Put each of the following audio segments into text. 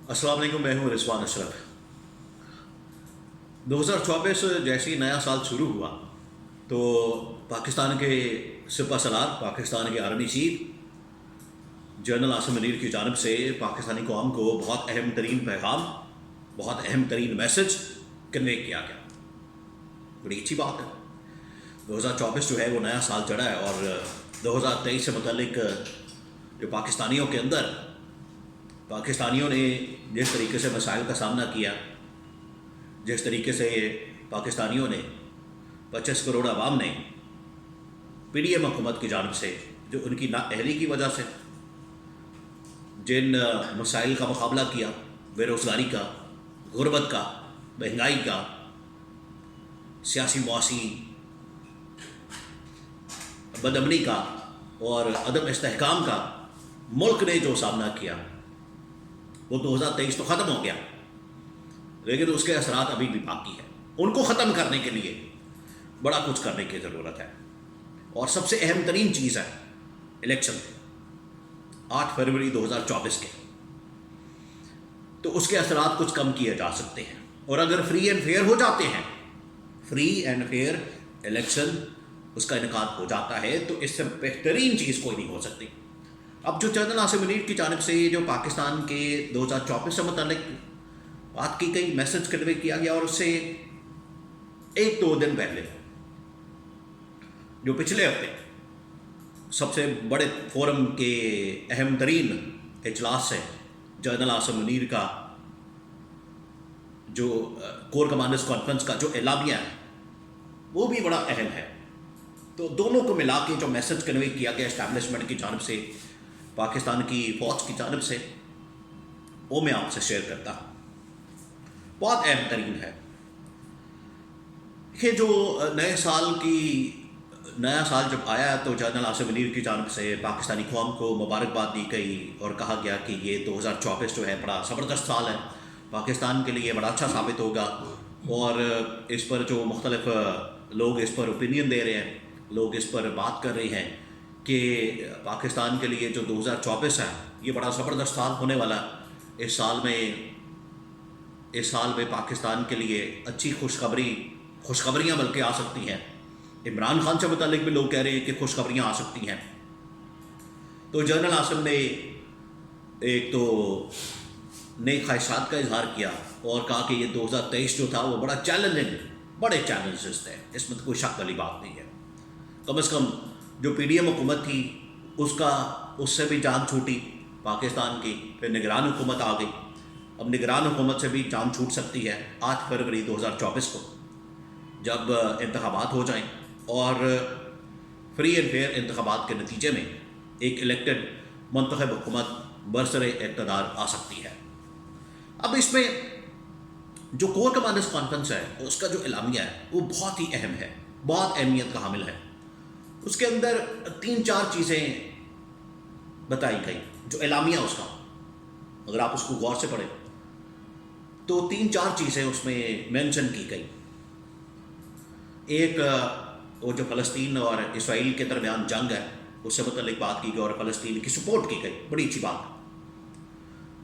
अस्सलाम वालेकुम, मैं हूँ रिजवान अशरफ। 2024 जैसे ही नया साल शुरू हुआ तो पाकिस्तान के सिपह सलार, पाकिस्तान के army chief general Asim Munir की जानब से पाकिस्तानी कौम को बहुत अहम तरीन पैगाम, बहुत अहम तरीन मैसेज कन्वे किया गया। बड़ी अच्छी बात है। 2024 जो है वो नया साल चढ़ा है और 2023 से मुतल्लिक जो पाकिस्तानियों ने जिस तरीके से मसाइल का सामना किया, जिस तरीके से पाकिस्तानियों ने 25 करोड़ आवाम ने PDM हुकूमत की जानब से जो उनकी नाअहली की वजह से जिन मसाइल का मुकाबला किया, बेरोज़गारी का, गुर्बत का, महंगाई का, सियासी मुआसी बदअमनी का और अदम इस्तेहकाम का मुल्क ने जो सामना किया वो 2023 तो ख़त्म हो गया, लेकिन उसके असरात अभी भी बाकी है। उनको ख़त्म करने के लिए बड़ा कुछ करने की ज़रूरत है और सबसे अहम तरीन चीज़ है इलेक्शन 8 फरवरी 2024 के। तो उसके असरात कुछ कम किए जा सकते हैं और अगर फ्री एंड फेयर हो जाते हैं, फ्री एंड फेयर इलेक्शन उसका इनकाद हो जाता है, तो इससे बेहतरीन चीज़ कोई नहीं हो सकती। अब जो जनरल आसिम मुनीर की जानिब से जो पाकिस्तान के 2024 से मुतालिक बात की गई, मैसेज कन्वे किया गया, और उससे 1-2 दिन पहले जो पिछले हफ्ते सबसे बड़े फोरम के अहम तरीन इजलास से जनरल आसिम मुनीर का जो कोर कमांडर्स कॉन्फ्रेंस का जो एलामिया है वो भी बड़ा अहम है। तो दोनों को मिला के जो मैसेज कन्वे किया गया इस्टेब्लिशमेंट की जानब से, पाकिस्तान की फ़ौज की जानब से, वो मैं आपसे शेयर करता हूँ। बहुत अहम तरीन है कि जो नया साल जब आया तो जनरल आसिम मुनीर की जानब से पाकिस्तानी कौम को मुबारकबाद दी गई और कहा गया कि ये 2024 जो है बड़ा ज़बरदस्त साल है, पाकिस्तान के लिए बड़ा अच्छा साबित होगा। और इस पर जो मुख्तलिफ लोग इस पर ओपिनियन दे रहे हैं, लोग इस पर बात कर रहे हैं कि पाकिस्तान के लिए जो 2024 है ये बड़ा ज़बरदस्त साल होने वाला। इस साल में पाकिस्तान के लिए अच्छी खुशखबरियाँ बल्कि आ सकती हैं। इमरान खान से मुतालिक भी लोग कह रहे हैं कि खुशखबरियाँ आ सकती हैं। तो जनरल आसिम ने एक तो नई ख्वाहिशात का इजहार किया और कहा कि ये 2023 जो था वो बड़ा चैलेंजिंग, बड़े चैलेंजेस थे, इसमें तो कोई शक वाली बात नहीं है। कम से कम जो PDM हुकूमत थी उससे भी जान छूटी पाकिस्तान की, फिर निगरान हुकूमत आ गई। अब निगरान हुकूमत से भी जान छूट सकती है 8 फरवरी 2024 को, जब इंतखाबात हो जाएं और फ्री एंड फेयर इंतखाबात के नतीजे में एक इलेक्टेड मुंतखब हुकूमत बरसरे इक़्तिदार आ सकती है। अब इसमें जो कोर कमांडर्स कॉन्फ्रेंस है उसका जो एलामिया है वो बहुत ही अहम है, बहुत अहमियत का हामिल है। उसके अंदर 3-4 चीज़ें बताई गई। जो एलामिया उसका, अगर आप उसको गौर से पढ़ें तो 3-4 चीज़ें उसमें मेंशन की गई। एक वो जो फ़लस्तीन और इसराइल के दरमियान जंग है उससे मुतल्लिक बात की गई और फ़लस्तीन की सपोर्ट की गई, बड़ी अच्छी बात।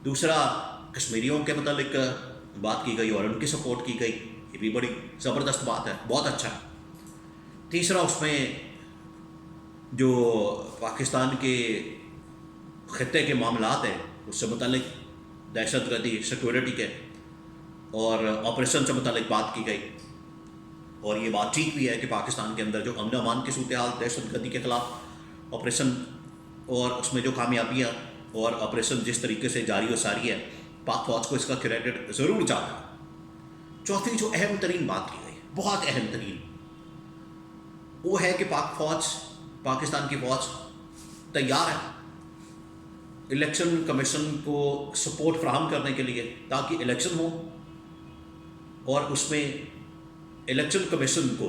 दूसरा, कश्मीरियों के मुतल्लिक बात की गई और उनकी सपोर्ट की गई, ये भी बड़ी ज़बरदस्त बात है, बहुत अच्छा है। तीसरा, उसमें जो पाकिस्तान के ख़ित्ते के मामलात हैं उससे मुतल्लिक दहशतगर्दी, सिक्योरिटी के और ऑपरेशन से मुतल्लिक बात की गई। और ये बात ठीक भी है कि पाकिस्तान के अंदर जो अमन अमान की सूरत हाल, दहशतगर्दी के ख़िलाफ़ ऑपरेशन और उसमें जो कामयाबियाँ और ऑपरेशन जिस तरीके से जारी व सारी है, पाक फ़ौज को इसका क्रेडिट ज़रूर जाता है। चौथी जो अहम तरीन बात की गई, बहुत अहम तरीन, वो है कि पाकिस्तान की फ़ौज तैयार है इलेक्शन कमीशन को सपोर्ट फराहम करने के लिए, ताकि इलेक्शन हो और उसमें इलेक्शन कमीशन को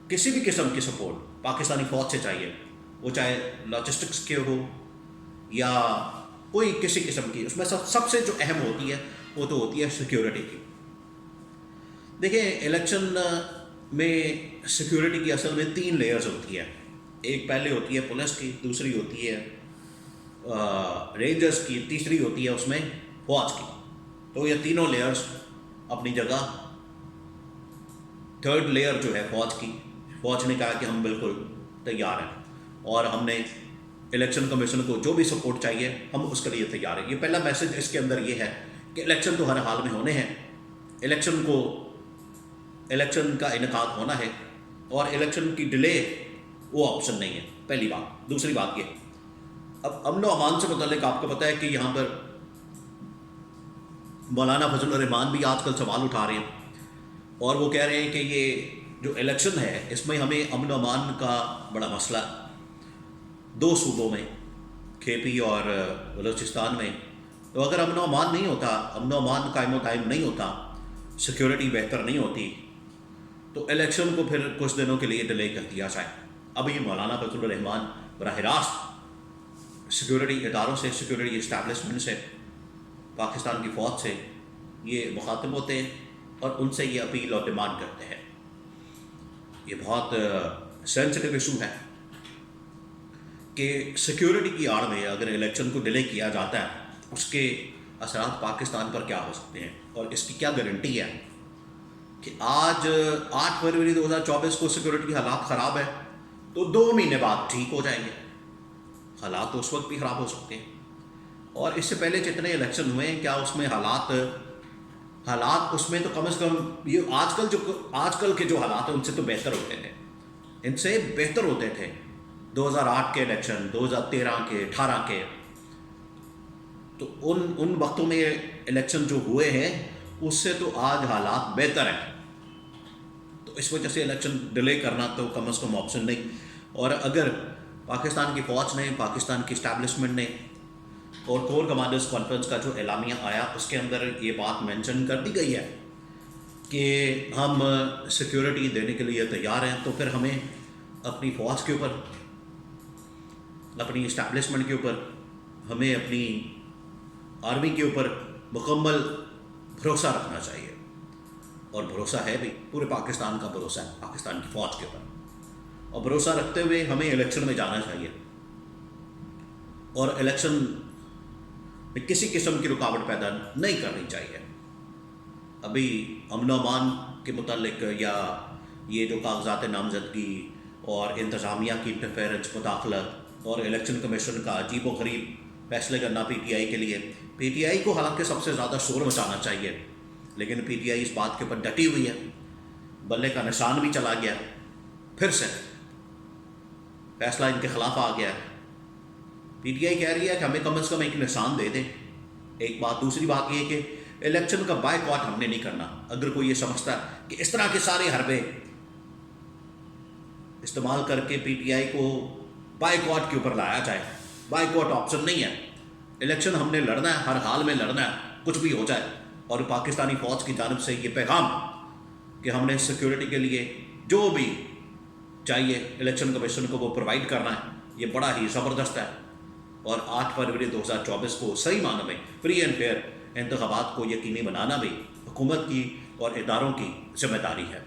किसी भी किस्म की सपोर्ट पाकिस्तानी फ़ौज से चाहिए, वो चाहे लॉजिस्टिक्स के हो या कोई किसी किस्म की। उसमें सबसे जो अहम होती है वो तो होती है सिक्योरिटी की। देखिए, इलेक्शन में सिक्योरिटी की असल में 3 लेयर्स होती है। एक पहले होती है पुलिस की, दूसरी होती है रेंजर्स की, तीसरी होती है उसमें فوج کی. تو یہ تینوں لیئرز اپنی جگہ. تھرڈ لیئر جو ہے فوج کی، فوج نے کہا کہ ہم بالکل تیار ہیں اور ہم نے الیکشن کمیشن کو جو بھی سپورٹ چاہیے ہم اس کے لیے تیار ہیں. یہ پہلا میسج اس کے اندر یہ ہے کہ الیکشن تو ہر حال میں ہونے ہیں، الیکشن کا انعقاد ہونا ہے اور الیکشن کی ڈیلے وہ آپشن نہیں ہے. پہلی بات. دوسری بات یہ، اب امن و امان سے متعلق آپ کو پتہ ہے کہ یہاں پر مولانا فضل الرحمان بھی آج کل سوال اٹھا رہے ہیں اور وہ کہہ رہے ہیں کہ یہ جو الیکشن ہے اس میں ہمیں امن و امان کا بڑا مسئلہ دو صوبوں میں، کے پی اور بلوچستان میں. تو اگر امن و امان نہیں ہوتا، امن و امان قائم و دائم نہیں ہوتا، سیکیورٹی بہتر نہیں ہوتی، تو الیکشن کو پھر کچھ دنوں کے لیے ڈیلے کر دیا جائے. ابھی مولانا فضل الرحمان براہ راست سیکیورٹی اداروں سے، سیکیورٹی اسٹیبلشمنٹ سے، پاکستان کی فوج سے یہ مخاطب ہوتے ہیں اور ان سے یہ اپیل اور ڈیمانڈ کرتے ہیں. یہ بہت سینسٹیو ایشو ہے کہ سیکیورٹی کی آڑ میں اگر الیکشن کو ڈیلے کیا جاتا ہے اس کے اثرات پاکستان پر کیا ہو سکتے ہیں اور اس کی کیا گارنٹی ہے کہ آج 8 فروری 2024 کو سیکیورٹی کی حالات خراب ہے تو 2 مہینے بعد ٹھیک ہو جائیں گے. حالات تو اس وقت بھی خراب ہو سکتے ہیں. اور اس سے پہلے جتنے الیکشن ہوئے ہیں کیا اس میں حالات اس میں تو کم از کم یہ آج کل کے جو حالات ہیں ان سے تو بہتر ہوتے تھے، ان سے بہتر ہوتے تھے. 2008 کے الیکشن، 2013 کے، 18 کے، تو ان وقتوں میں الیکشن جو ہوئے ہیں اس سے تو آج حالات بہتر ہیں. تو اس وجہ سے الیکشن ڈیلے کرنا تو کم از کم آپشن نہیں. اور اگر پاکستان کی فوج نے، پاکستان کی اسٹیبلشمنٹ نے اور کور کمانڈرز کانفرنس کا جو اعلامیہ آیا اس کے اندر یہ بات مینشن کر دی گئی ہے کہ ہم سیکیورٹی دینے کے لیے تیار ہیں، تو پھر ہمیں اپنی فوج کے اوپر، اپنی اسٹیبلشمنٹ کے اوپر، ہمیں اپنی آرمی کے اوپر مکمل بھروسہ رکھنا چاہیے. اور بھروسہ ہے بھی، پورے پاکستان کا بھروسہ ہے پاکستان کی فوج کے اوپر. اور بھروسہ رکھتے ہوئے ہمیں الیکشن میں جانا چاہیے اور الیکشن میں کسی قسم کی رکاوٹ پیدا نہیں کرنی چاہیے. ابھی امن و امان کے متعلق یا یہ جو کاغذات نامزدگی اور انتظامیہ کی انٹرفیرنس، مداخلت اور الیکشن کمیشن کا عجیب و غریب فیصلے کرنا پی ٹی آئی کے لیے، پی ٹی آئی کو حالانکہ سب سے زیادہ شور مچانا چاہیے، لیکن پی ٹی آئی اس بات کے اوپر ڈٹی ہوئی ہے. بلے کا نشان بھی چلا گیا، پھر سے فیصلہ ان کے خلاف آ گیا. پی ٹی آئی کہہ رہی ہے کہ ہمیں کم از کم ایک نشان دے دیں. ایک بات. دوسری بات یہ کہ الیکشن کا بائیکاٹ ہم نے نہیں کرنا. اگر کوئی یہ سمجھتا ہے کہ اس طرح کے سارے حربے استعمال کر کے پی ٹی آئی کو بائیکاٹ کے اوپر لایا جائے، بائیکاٹ آپشن نہیں ہے. الیکشن ہم نے لڑنا ہے، ہر حال میں لڑنا ہے، کچھ بھی ہو جائے. اور پاکستانی فوج کی جانب سے یہ پیغام کہ ہم نے سیکیورٹی کے لیے جو بھی چاہیے الیکشن کمیشن کو وہ پرووائڈ کرنا ہے، یہ بڑا ہی زبردست ہے. اور 8 فروری 2024 کو صحیح معنوں میں فری اینڈ فیئر انتخابات کو یقینی بنانا بھی حکومت کی اور اداروں کی ذمہ داری ہے.